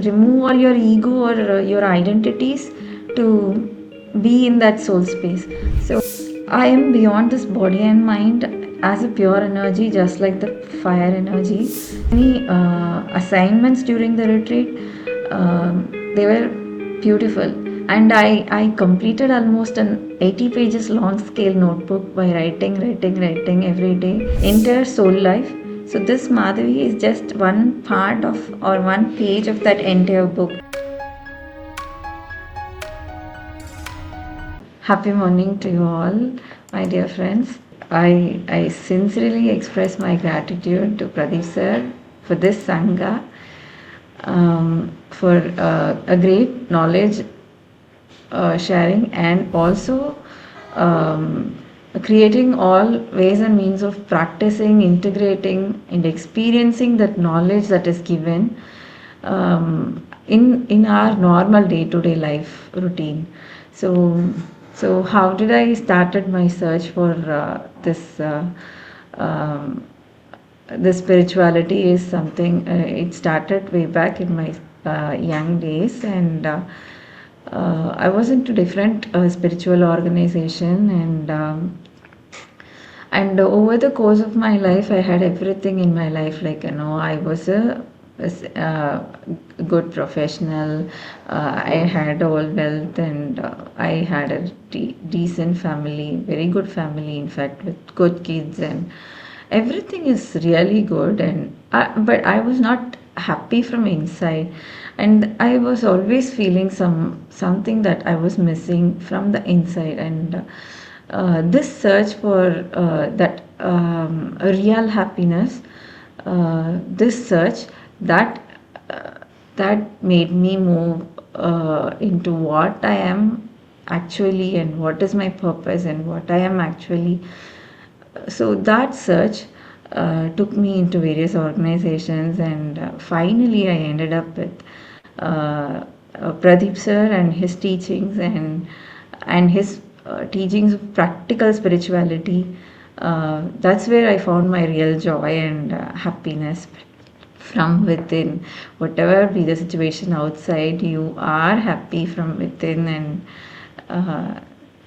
remove all your ego or your identities to be in that soul space. So I am beyond this body and mind as a pure energy, just like the fire energy. Any assignments during the retreat, they were beautiful, and I completed almost an 80 pages long scale notebook by writing every day, entire soul life. So this Madhavi is just one part of or one page of that entire book. Happy morning to you all, my dear friends. I sincerely express my gratitude to Pradeep sir for this Sangha, for a great knowledge sharing, and also creating all ways and means of practicing, integrating, and experiencing that knowledge that is given in our normal day-to-day life routine. So how did I started my search for this spirituality is something, it started way back in my young days, and I was into different spiritual organization, and over the course of my life I had everything in my life, like I was a good professional, I had all wealth, and I had a decent family, very good family in fact, with good kids, and everything is really good, and but I was not happy from inside, and I was always feeling something that I was missing from the inside, and this search for that real happiness, this search that made me move into what I am actually, and what is my purpose, and what I am actually. So that search took me into various organizations, and finally I ended up with Pradeep sir and his teachings, and his teachings of practical spirituality. That's where I found my real joy and happiness from within. Whatever be the situation outside, you are happy from within, and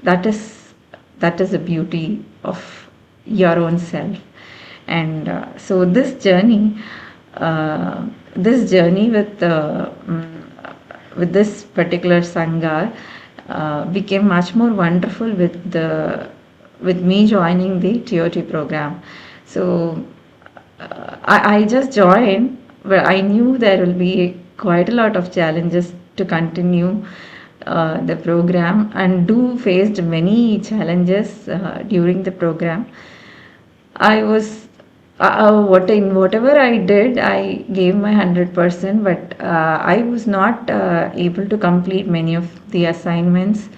that is the beauty of your own self. And so this journey with this particular Sangha became much more wonderful with me joining the TOT program. So I just joined, but I knew there will be quite a lot of challenges to continue the program, and faced many challenges during the program. I was whatever I did, I gave my 100%, but I was not able to complete many of the assignments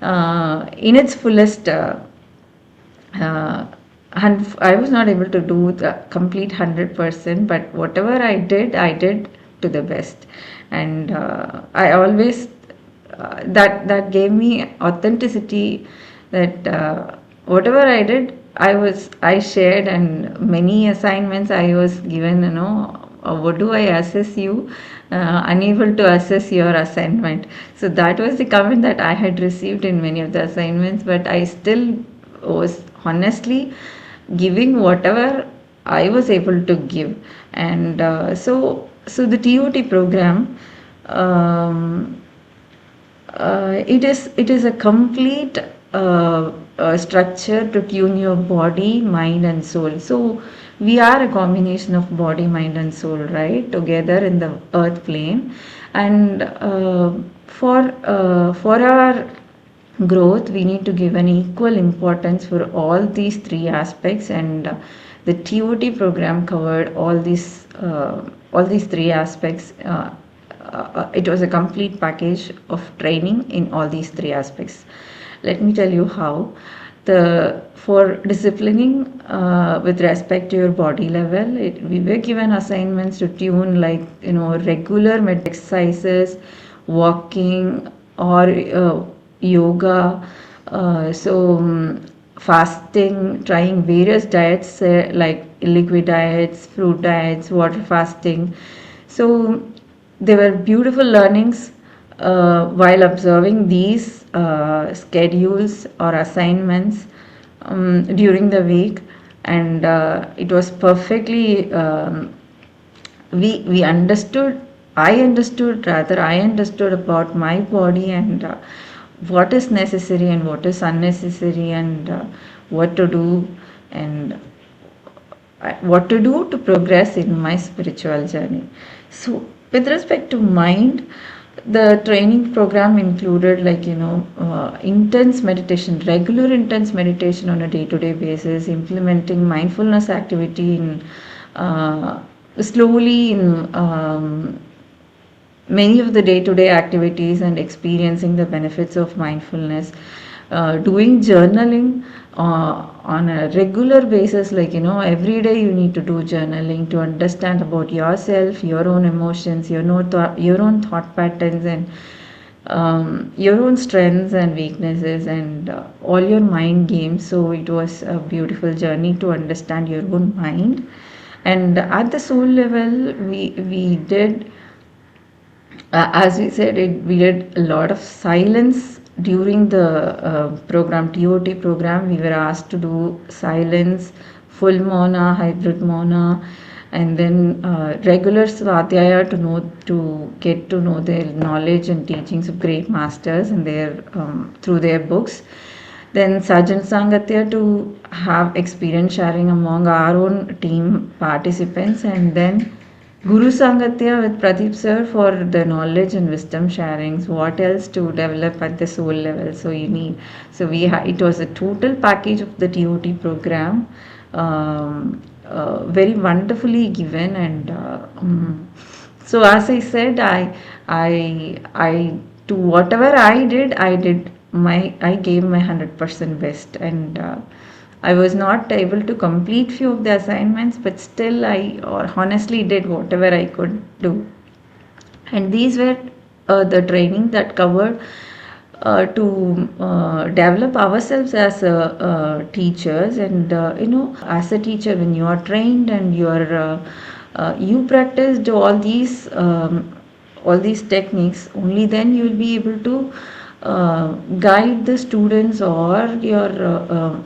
in its fullest. And I was not able to do the complete 100%, but whatever I did to the best, and I always that gave me authenticity, that whatever I did, I shared, and many assignments I was given, what do I assess you? Unable to assess your assignment. So that was the comment that I had received in many of the assignments, but I still was honestly giving whatever I was able to give. And so the TOT program, it is a complete structure to tune your body, mind, and soul. So we are a combination of body, mind, and soul, right, together in the earth plane. And for our growth, we need to give an equal importance for all these three aspects, and the TOT program covered all these three aspects. It was a complete package of training in all these three aspects. Let me tell you how. For disciplining with respect to your body level, we were given assignments to tune, like regular exercises, walking, or yoga, fasting, trying various diets, like liquid diets, fruit diets, water fasting. So there were beautiful learnings while observing these schedules or assignments during the week, and it was perfectly we understood. I understood about my body, and what is necessary and what is unnecessary, and what to do, and what to do to progress in my spiritual journey. So, with respect to mind, the training program included, like, intense meditation, regular intense meditation on a day-to-day basis, implementing mindfulness activity in slowly in many of the day-to-day activities, and experiencing the benefits of mindfulness, doing journaling on a regular basis, like, every day you need to do journaling to understand about yourself, your own emotions, your own thought patterns, and your own strengths and weaknesses, and all your mind games. So it was a beautiful journey to understand your own mind. And at the soul level, we did, as we said, we did a lot of silence during the program, TOT program. We were asked to do silence, full mona, hybrid mona, and then regular svadhyaya to get to know their knowledge and teachings of great masters and their through their books. Then Sajan Sangatya to have experience sharing among our own team participants, and then Guru Sangatya with Pradeep sir for the knowledge and wisdom sharings. What else to develop at the soul level? So you need. So it was a total package of the TOT program, very wonderfully given. And so as I said, I to whatever I did, I gave my 100% best, and I was not able to complete few of the assignments, but still I honestly did whatever I could do. And these were the training that covered to develop ourselves as teachers. And as a teacher, when you are trained and you practiced all these techniques, only then you will be able to guide the students or your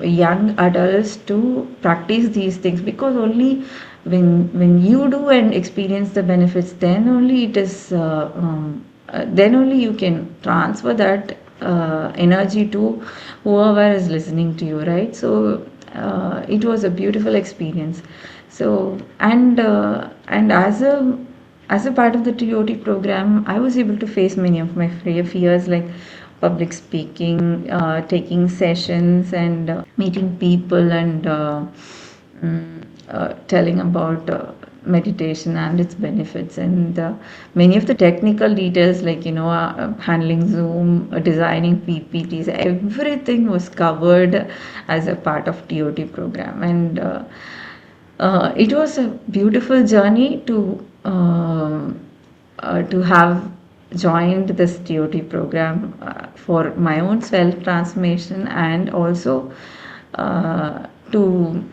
young adults to practice these things, because only when you do and experience the benefits, then only it is then only you can transfer that energy to whoever is listening to you, right? So it was a beautiful experience. So and as a part of the TOT program, I was able to face many of my fears, like public speaking, taking sessions, and meeting people, and telling about meditation and its benefits, and many of the technical details, like handling Zoom, designing PPTs, everything was covered as a part of TOT program. And it was a beautiful journey to have joined this TOT program for my own self transformation, and also to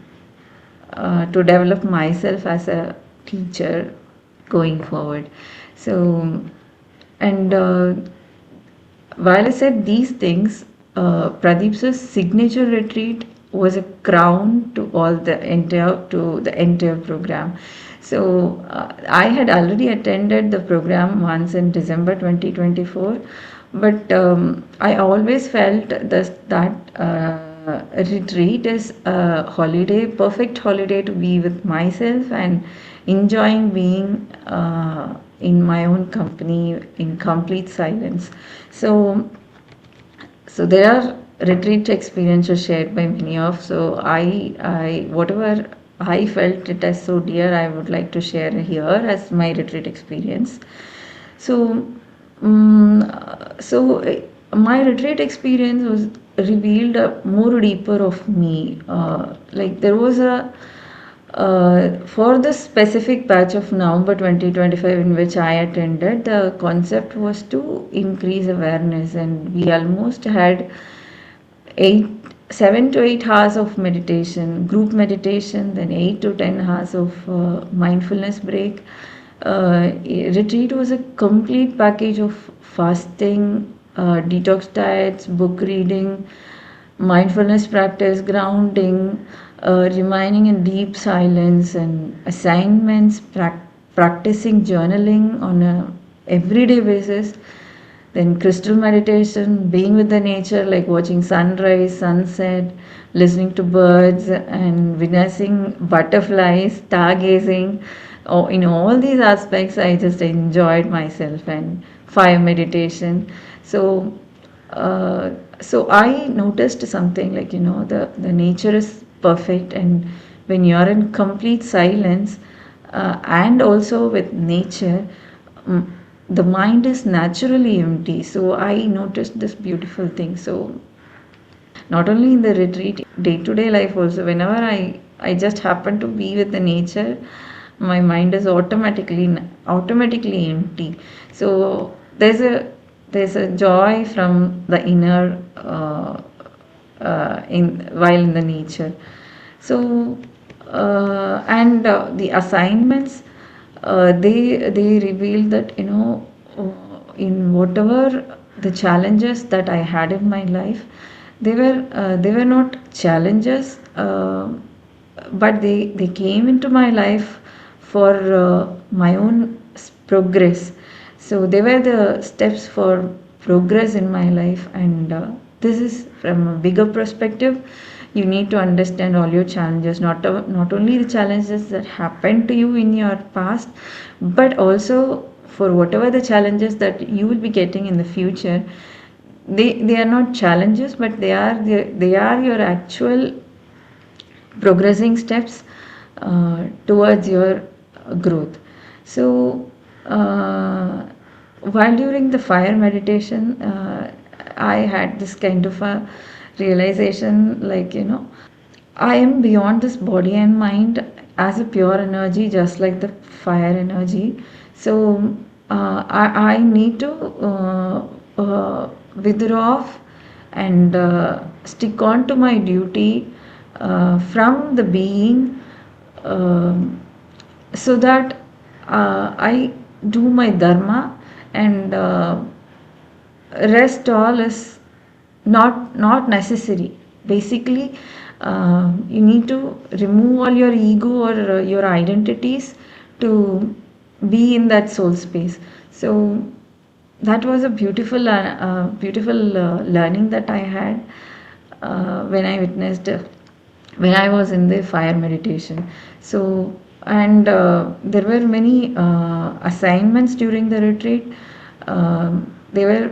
develop myself as a teacher going forward. So, and while I said these things, Pradeep's signature retreat was a crown to the entire program. So I had already attended the program once in December 2024, but I always felt that retreat is a holiday, perfect holiday to be with myself and enjoying being in my own company in complete silence. So there are retreat experiences shared by many of. So I whatever I felt it as so dear, I would like to share here as my retreat experience. So my retreat experience was revealed a more deeper of me. Like there was a for the specific batch of November 2025 in which I attended, the concept was to increase awareness, and we almost had 7 to 8 hours of meditation, group meditation, then 8 to 10 hours of mindfulness break, Retreat was a complete package of fasting, detox diets, book reading, mindfulness practice, grounding, remaining in deep silence, and assignments, practicing journaling on a everyday basis. Then crystal meditation, being with the nature, like watching sunrise, sunset, listening to birds, and witnessing butterflies, stargazing. Oh, in all these aspects, I just enjoyed myself, and fire meditation. So, uh, so I noticed something like, the nature is perfect, and when you are in complete silence, and also with nature, mm, the mind is naturally empty. So I noticed this beautiful thing. So not only in the retreat, day to day life also, whenever I just happen to be with the nature, my mind is automatically empty. So there's a joy from the inner, in while in the nature. So and the assignments, they revealed that, in whatever the challenges that I had in my life, they were not challenges, but they came into my life for my own progress. So they were the steps for progress in my life, and this is from a bigger perspective. You need to understand all your challenges, not only the challenges that happened to you in your past, but also for whatever the challenges that you will be getting in the future. They are not challenges, but they are your actual progressing steps towards your growth. So while during the fire meditation, I had this kind of a realization, like, I am beyond this body and mind as a pure energy, just like the fire energy. So I need to withdraw off and stick on to my duty from the being, um, so that I do my dharma, and rest all is not necessary. Basically, you need to remove all your ego or your identities to be in that soul space. So that was a beautiful learning that I had when I witnessed, when I was in the fire meditation. So, and there were many assignments during the retreat. They were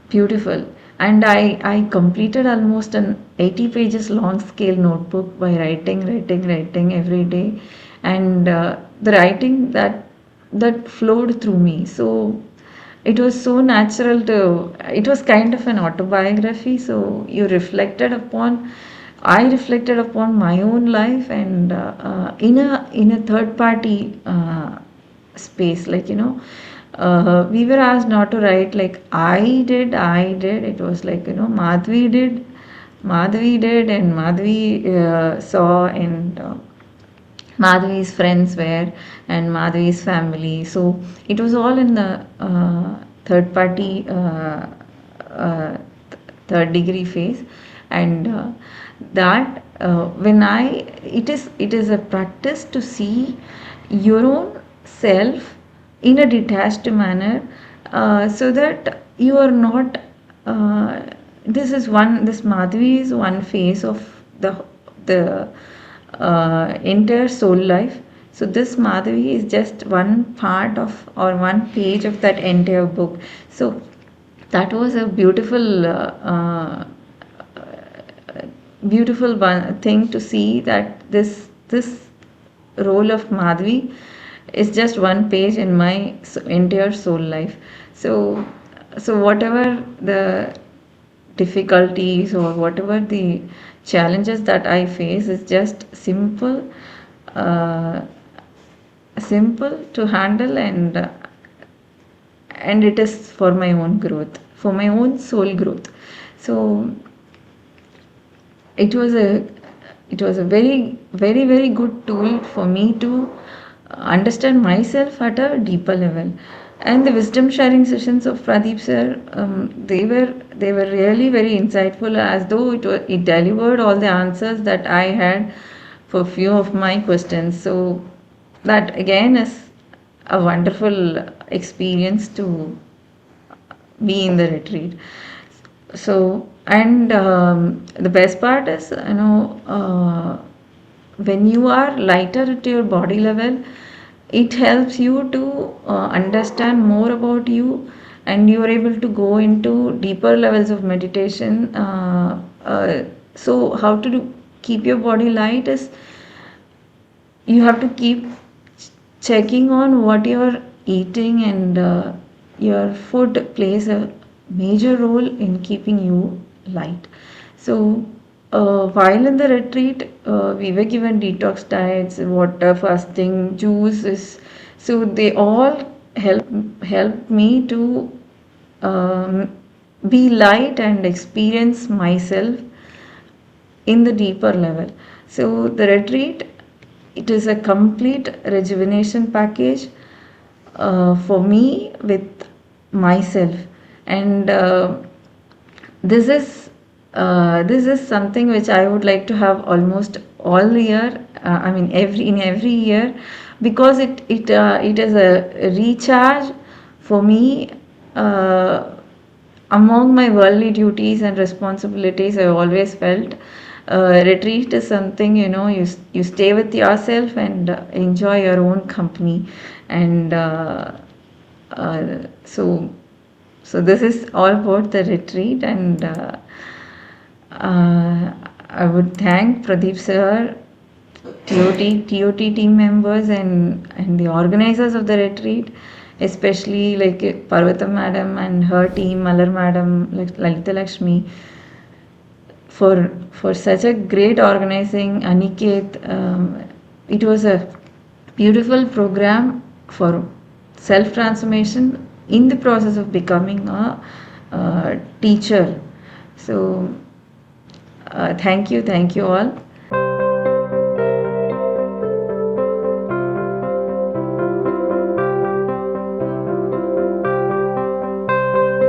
beautiful, and I completed almost an 80 pages long scale notebook by writing every day, and the writing that flowed through me. So it was so natural to, it was kind of an autobiography. So I reflected upon my own life, and in a third party space, like, we were asked not to write like I did. It was like, Madhavi did, and Madhavi saw, and Madhavi's friends were, and Madhavi's family. So it was all in the third party, third degree phase, and that when it is a practice to see your own self in a detached manner, so that you are not. This Madhavi is one phase of the entire soul life. So this Madhavi is just one part of, or one page of that entire book. So that was a beautiful one thing to see, that this role of Madhavi is just one page in my entire soul life. So whatever the difficulties or whatever the challenges that I face is just uh, simple to handle, and it is for my own growth, for my own soul growth. So it was a very very very good tool for me to understand myself at a deeper level. And the wisdom sharing sessions of Pradeep sir, they were really very insightful, as though it delivered all the answers that I had for few of my questions. So that again is a wonderful experience to be in the retreat. So, and the best part is, when you are lighter at your body level, it helps you to understand more about you, and you are able to go into deeper levels of meditation. So how to keep your body light is, you have to keep checking on what you're eating, and your food plays a major role in keeping you light. So while in the retreat, we were given detox diets, water fasting, juices. So they all helped me to be light and experience myself in the deeper level. So the retreat, it is a complete rejuvenation package for me with myself. And this is something which I would like to have almost all year. I mean, every year, because it is a recharge for me. Among my worldly duties and responsibilities, I always felt retreat is something, you stay with yourself and enjoy your own company. And so this is all about the retreat. And I would thank Pradeep sir, TOT team members, and the organizers of the retreat, especially like Parvata madam and her team, Malar madam, like Lalita Lakshmi, for such a great organizing. Aniket, it was a beautiful program for self transformation in the process of becoming a teacher. So thank you all.